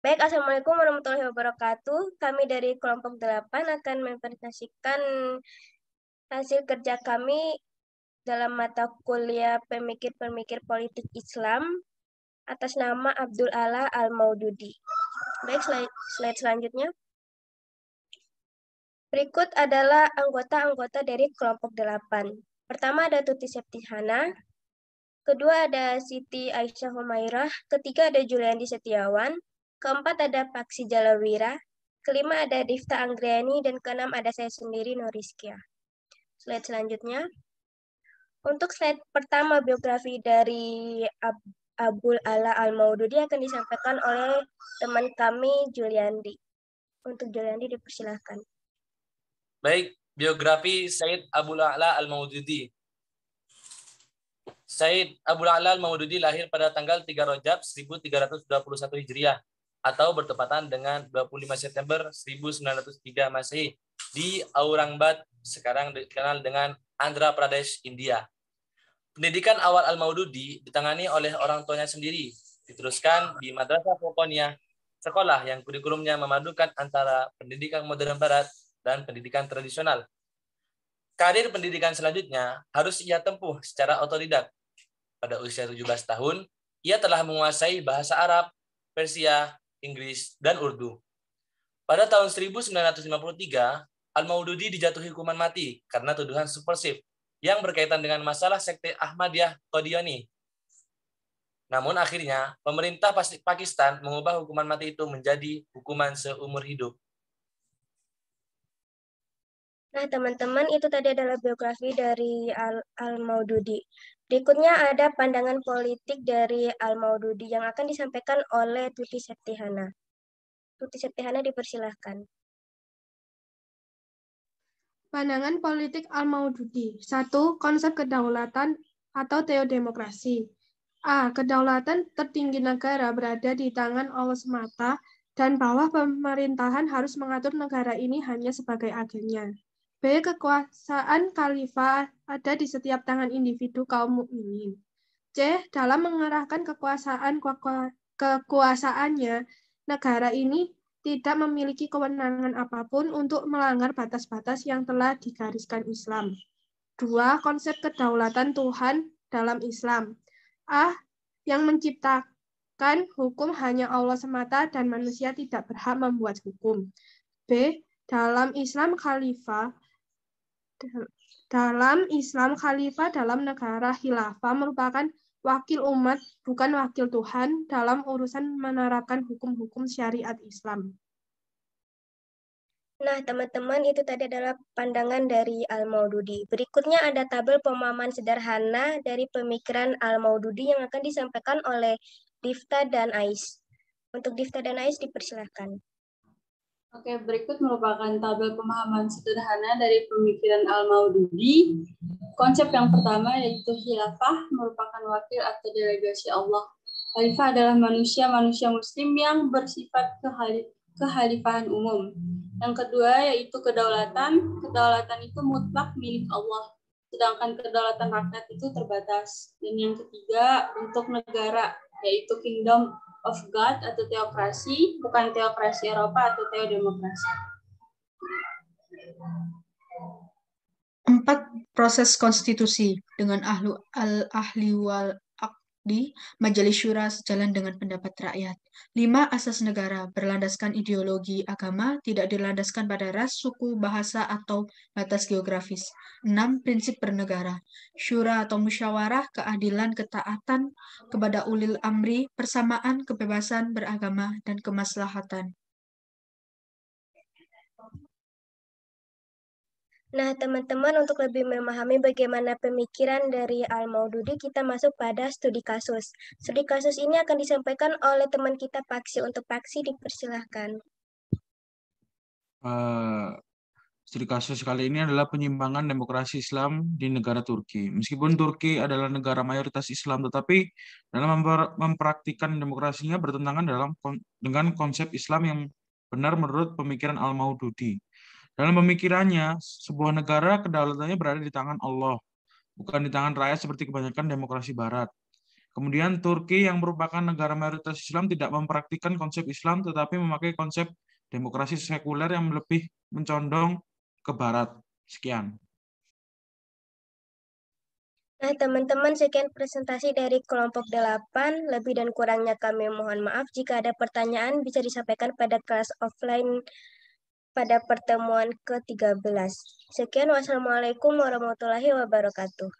Baik, Assalamualaikum warahmatullahi wabarakatuh. Kami dari kelompok 8 akan mempresentasikan hasil kerja kami dalam mata kuliah Pemikir-Pemikir Politik Islam atas nama Abdul Ala Al-Maududi. Baik, slide selanjutnya. Berikut adalah anggota-anggota dari kelompok 8. Pertama ada Tuti Septihana, kedua ada Siti Aisyah Humairah, ketiga ada Juliandi Setiawan, keempat ada Paksi Jalawira, kelima ada Difta Anggriani, dan keenam ada saya sendiri, Noriskia. Slide selanjutnya. Untuk slide pertama biografi dari Abdul Ala Al-Maududi akan disampaikan oleh teman kami, Juliandi. Untuk Juliandi dipersilahkan. Baik, biografi Said Abdul Ala Al-Maududi. Said Abdul Ala Al-Maududi lahir pada tanggal 3 Rajab 1321 Hijriah atau bertepatan dengan 25 September 1903 Masehi di Aurangabad, sekarang dikenal dengan Andhra Pradesh, India. Pendidikan awal Al-Maududi ditangani oleh orang tuanya sendiri, diteruskan di Madrasah Fokonia, sekolah yang kurikulumnya memadukan antara pendidikan modern barat dan pendidikan tradisional. Karir pendidikan selanjutnya harus ia tempuh secara otodidak. Pada usia 17 tahun, ia telah menguasai bahasa Arab, Persia, Inggris, dan Urdu. Pada tahun 1953, Al-Maududi dijatuhi hukuman mati karena tuduhan subversif yang berkaitan dengan masalah sekte Ahmadiyah Qadiani. Namun akhirnya, pemerintah Pakistan mengubah hukuman mati itu menjadi hukuman seumur hidup. Nah, teman-teman, itu tadi adalah biografi dari Al-Maududi. Berikutnya ada pandangan politik dari Al-Maududi yang akan disampaikan oleh Tuti Septihana. Tuti Septihana dipersilahkan. Pandangan politik Al-Maududi. 1. Konsep kedaulatan atau teodemokrasi. A. Kedaulatan tertinggi negara berada di tangan Allah semata dan bahwa pemerintahan harus mengatur negara ini hanya sebagai agennya. B. Kekuasaan khalifah ada di setiap tangan individu kaum mukminin. C. Dalam mengerahkan kekuasaannya, negara ini tidak memiliki kewenangan apapun untuk melanggar batas-batas yang telah digariskan Islam. 2. Konsep kedaulatan Tuhan dalam Islam. A. Yang menciptakan hukum hanya Allah semata dan manusia tidak berhak membuat hukum. B. Dalam Islam khalifah dalam negara khilafah merupakan wakil umat, bukan wakil Tuhan dalam urusan menerapkan hukum-hukum syariat Islam. Nah, teman-teman, itu tadi adalah pandangan dari Al-Maududi. Berikutnya ada tabel pemahaman sederhana dari pemikiran Al-Maududi yang akan disampaikan oleh Difta dan Ais. Untuk Difta dan Ais dipersilahkan. Oke, berikut merupakan tabel pemahaman sederhana dari pemikiran Al-Maududi. Konsep yang pertama yaitu khilafah merupakan wakil atau delegasi Allah. Khalifah adalah manusia muslim yang bersifat kehalifahan umum. Yang kedua yaitu kedaulatan. Kedaulatan itu mutlak milik Allah, sedangkan kedaulatan rakyat itu terbatas. Dan yang ketiga untuk negara yaitu kingdom of God atau teokrasi, bukan teokrasi Eropa atau teodemokrasi. 4. Proses konstitusi dengan ahli wal aqdi, majelis syura sejalan dengan pendapat rakyat. 5. Asas negara berlandaskan ideologi agama, tidak dilandaskan pada ras, suku, bahasa, atau batas geografis. 6. Prinsip bernegara, syura atau musyawarah, keadilan, ketaatan kepada ulil amri, persamaan, kebebasan beragama, dan kemaslahatan. Nah, teman-teman, untuk lebih memahami bagaimana pemikiran dari Al-Maududi, kita masuk pada studi kasus. Studi kasus ini akan disampaikan oleh teman kita Paksi. Untuk Paksi, dipersilahkan. Studi kasus kali ini adalah penyimpangan demokrasi Islam di negara Turki. Meskipun Turki adalah negara mayoritas Islam, tetapi dalam mempraktikkan demokrasinya bertentangan dengan konsep Islam yang benar menurut pemikiran Al-Maududi. Dalam pemikirannya, sebuah negara kedaulatannya berada di tangan Allah, bukan di tangan rakyat seperti kebanyakan demokrasi Barat. Kemudian Turki yang merupakan negara mayoritas Islam tidak mempraktikkan konsep Islam tetapi memakai konsep demokrasi sekuler yang lebih mencondong ke barat. Sekian. Nah, teman-teman, sekian presentasi dari kelompok 8. Lebih dan kurangnya kami mohon maaf. Jika ada pertanyaan, bisa disampaikan pada kelas offline pada pertemuan ke-13. Sekian, wassalamualaikum warahmatullahi wabarakatuh.